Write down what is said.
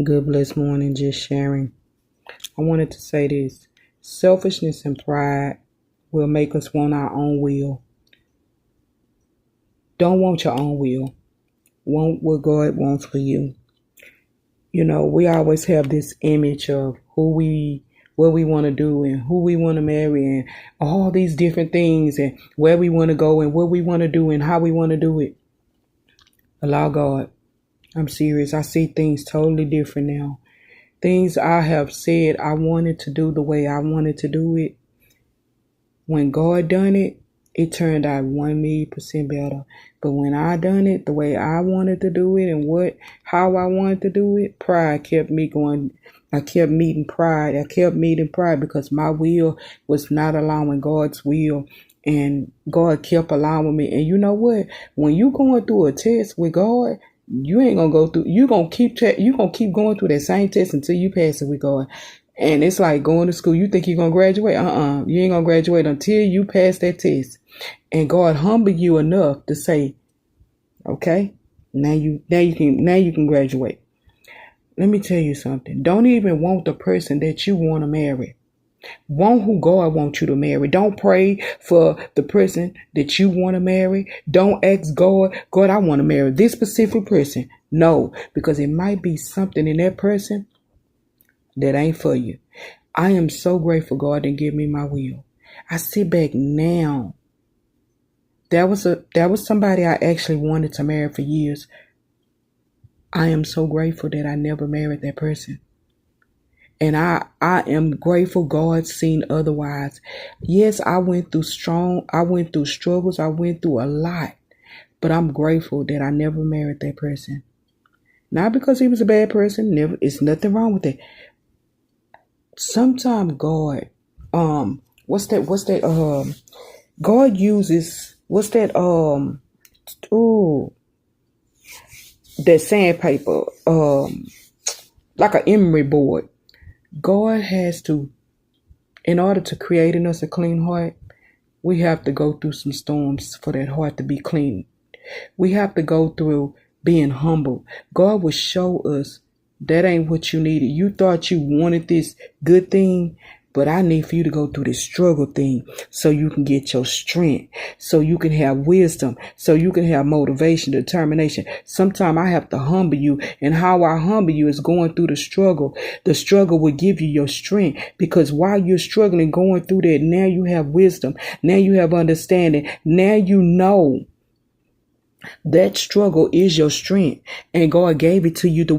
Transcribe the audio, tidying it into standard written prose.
Good blessed morning, just sharing. I wanted to say this. Selfishness and pride will make us want our own will. Don't want your own will. Want what God wants for you. We always have this image of what we want to do and who we want to marry and all these different things and where we want to go and what we want to do and how we want to do it. Allow God. I'm serious. I see things totally different now. Things I have said I wanted to do the way I wanted to do it. When God done it, it turned out 1,000,000% better. But when I done it the way I wanted to do it and how I wanted to do it, pride kept me going. I kept meeting pride. I kept meeting pride because my will was not allowing God's will. And God kept allowing me. And you know what? When you going through a test with God, you ain't gonna go through. You gonna keep going through that same test until you pass it with God. And it's like going to school. You think you're gonna graduate? You ain't gonna graduate until you pass that test. And God humble you enough to say, "Okay, now you can graduate." Let me tell you something. Don't even want the person that you want to marry. Want who God wants you to marry. Don't pray for the person that you want to marry. Don't ask God, I want to marry this specific person. No, because it might be something in that person that ain't for you. I am so grateful God didn't give me my will. I sit back now. That was somebody I actually wanted to marry for years. I am so grateful that I never married that person. And I am grateful God seen otherwise. Yes, I went through struggles, I went through a lot. But I'm grateful that I never married that person. Not because he was a bad person, it's nothing wrong with it. Sometimes God, God uses, that sandpaper, like an emery board. God has to, in order to create in us a clean heart, we have to go through some storms for that heart to be clean. We have to go through being humble. God will show us that ain't what you needed. You thought you wanted this good thing, but I need for you to go through this struggle thing so you can get your strength, so you can have wisdom, so you can have motivation, determination. Sometimes I have to humble you, and how I humble you is going through the struggle. The struggle will give you your strength, because while you're struggling, going through that, now you have wisdom, now you have understanding, now you know that struggle is your strength, and God gave it to you